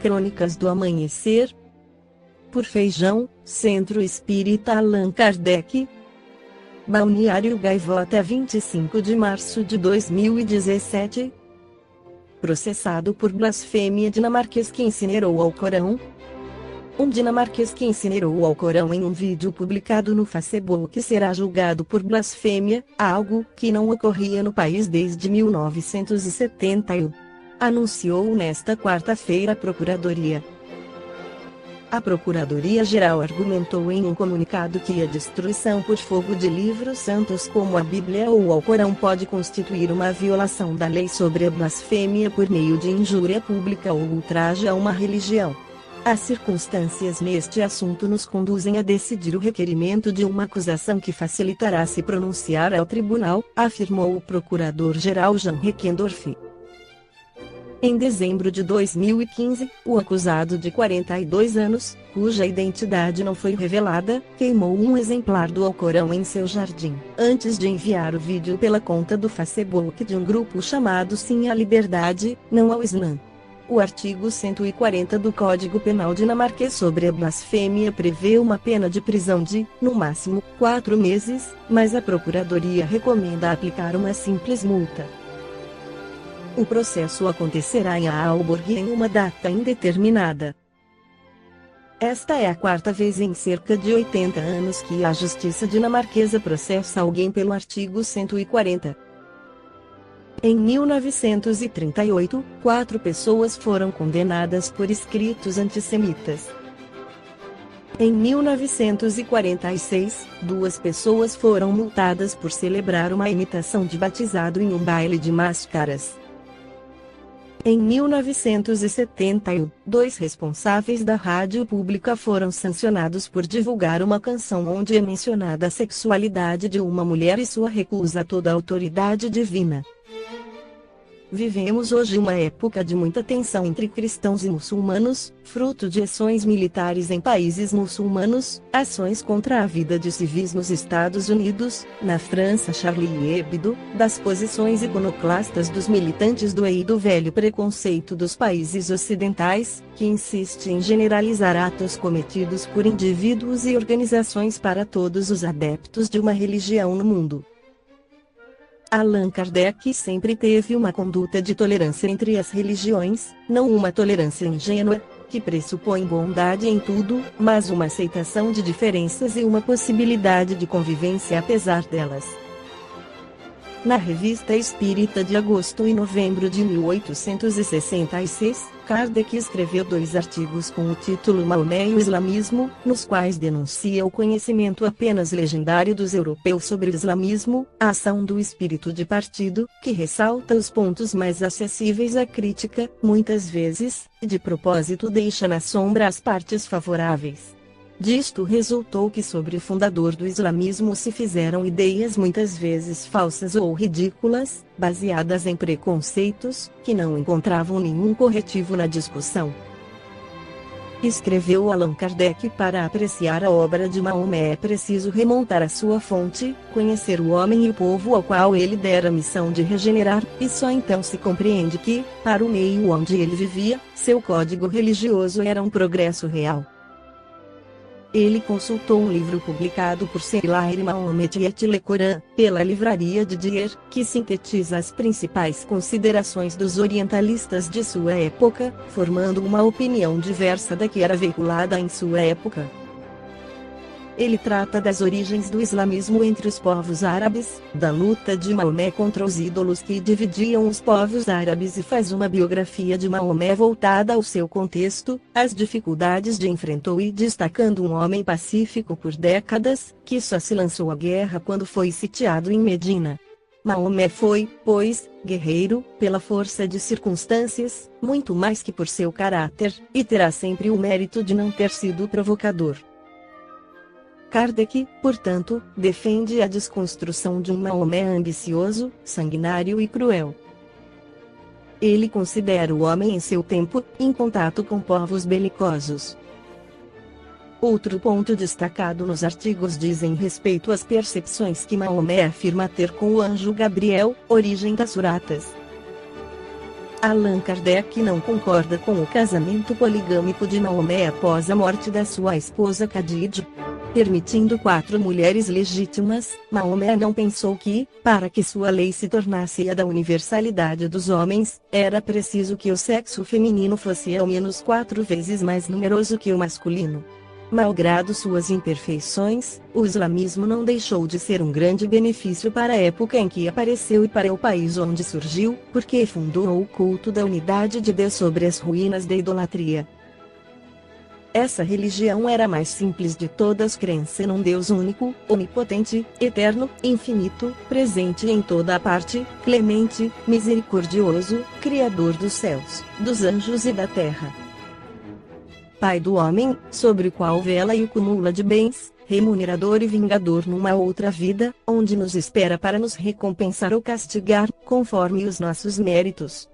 Crônicas do Amanhecer. Por Feijão, Centro Espírita Allan Kardec. Balneário Gaivota, 25 de março de 2017. Processado por blasfêmia dinamarquês que incinerou o Alcorão. Um dinamarquês que incinerou o Alcorão em um vídeo publicado no Facebook será julgado por blasfêmia, algo que não ocorria no país desde 1971. Anunciou nesta quarta-feira a Procuradoria. A Procuradoria-Geral argumentou em um comunicado que a destruição por fogo de livros santos como a Bíblia ou o Alcorão pode constituir uma violação da lei sobre a blasfêmia por meio de injúria pública ou ultraje a uma religião. As circunstâncias neste assunto nos conduzem a decidir o requerimento de uma acusação que facilitará se pronunciar ao tribunal, afirmou o Procurador-Geral Jan Reckendorf. Em dezembro de 2015, o acusado de 42 anos, cuja identidade não foi revelada, queimou um exemplar do Alcorão em seu jardim, antes de enviar o vídeo pela conta do Facebook de um grupo chamado Sim à Liberdade, Não ao Islã. O artigo 140 do Código Penal dinamarquês sobre a blasfêmia prevê uma pena de prisão de, no máximo, 4 meses, mas a Procuradoria recomenda aplicar uma simples multa. O processo acontecerá em Aalborg em uma data indeterminada. Esta é a quarta vez em cerca de 80 anos que a justiça dinamarquesa processa alguém pelo artigo 140. Em 1938, 4 pessoas foram condenadas por escritos antissemitas. Em 1946, 2 pessoas foram multadas por celebrar uma imitação de batizado em um baile de máscaras. Em 1971, 2 responsáveis da rádio pública foram sancionados por divulgar uma canção onde é mencionada a sexualidade de uma mulher e sua recusa a toda a autoridade divina. Vivemos hoje uma época de muita tensão entre cristãos e muçulmanos, fruto de ações militares em países muçulmanos, ações contra a vida de civis nos Estados Unidos, na França Charlie Hebdo, das posições iconoclastas dos militantes do EI e do velho preconceito dos países ocidentais, que insiste em generalizar atos cometidos por indivíduos e organizações para todos os adeptos de uma religião no mundo. Allan Kardec sempre teve uma conduta de tolerância entre as religiões, não uma tolerância ingênua, que pressupõe bondade em tudo, mas uma aceitação de diferenças e uma possibilidade de convivência apesar delas. Na Revista Espírita de agosto e novembro de 1866, Kardec escreveu 2 artigos com o título Maomé e o Islamismo, nos quais denuncia o conhecimento apenas legendário dos europeus sobre o islamismo, a ação do espírito de partido, que ressalta os pontos mais acessíveis à crítica, muitas vezes, e de propósito deixa na sombra as partes favoráveis. Disto resultou que sobre o fundador do islamismo se fizeram ideias muitas vezes falsas ou ridículas, baseadas em preconceitos, que não encontravam nenhum corretivo na discussão. Escreveu Allan Kardec: para apreciar a obra de Maomé é preciso remontar à sua fonte, conhecer o homem e o povo ao qual ele dera a missão de regenerar, e só então se compreende que, para o meio onde ele vivia, seu código religioso era um progresso real. Ele consultou um livro publicado por Selair Mahomet et le Coran, pela livraria de Dier, que sintetiza as principais considerações dos orientalistas de sua época, formando uma opinião diversa da que era veiculada em sua época. Ele trata das origens do islamismo entre os povos árabes, da luta de Maomé contra os ídolos que dividiam os povos árabes e faz uma biografia de Maomé voltada ao seu contexto, as dificuldades de enfrentou e destacando um homem pacífico por décadas, que só se lançou à guerra quando foi sitiado em Medina. Maomé foi, pois, guerreiro, pela força de circunstâncias, muito mais que por seu caráter, e terá sempre o mérito de não ter sido provocador. Kardec, portanto, defende a desconstrução de um Maomé ambicioso, sanguinário e cruel. Ele considera o homem em seu tempo, em contato com povos belicosos. Outro ponto destacado nos artigos dizem respeito às percepções que Maomé afirma ter com o anjo Gabriel, origem das suratas. Allan Kardec não concorda com o casamento poligâmico de Maomé após a morte da sua esposa Khadija. Permitindo 4 mulheres legítimas, Maomé não pensou que, para que sua lei se tornasse a da universalidade dos homens, era preciso que o sexo feminino fosse ao menos 4 vezes mais numeroso que o masculino. Malgrado suas imperfeições, o islamismo não deixou de ser um grande benefício para a época em que apareceu e para o país onde surgiu, porque fundou o culto da unidade de Deus sobre as ruínas da idolatria. Essa religião era a mais simples de todas, crença num Deus único, onipotente, eterno, infinito, presente em toda a parte, clemente, misericordioso, criador dos céus, dos anjos e da terra. Pai do homem, sobre o qual vela e o cumula de bens, remunerador e vingador numa outra vida, onde nos espera para nos recompensar ou castigar, conforme os nossos méritos.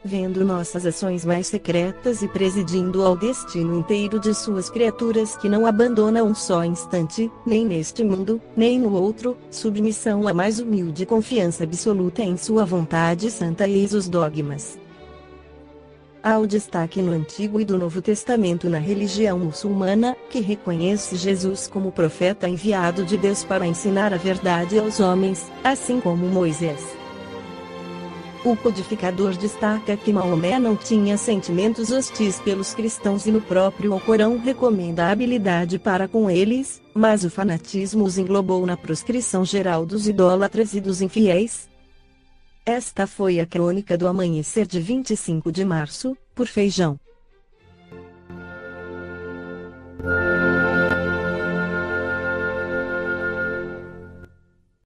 Vendo nossas ações mais secretas e presidindo ao destino inteiro de suas criaturas que não abandona um só instante, nem neste mundo, nem no outro, submissão à mais humilde confiança absoluta em sua vontade santa e os dogmas. Há o destaque no Antigo e do Novo Testamento na religião muçulmana, que reconhece Jesus como profeta enviado de Deus para ensinar a verdade aos homens, assim como Moisés. O codificador destaca que Maomé não tinha sentimentos hostis pelos cristãos e no próprio Alcorão recomenda a habilidade para com eles, mas o fanatismo os englobou na proscrição geral dos idólatras e dos infiéis. Esta foi a crônica do amanhecer de 25 de março, por Feijão.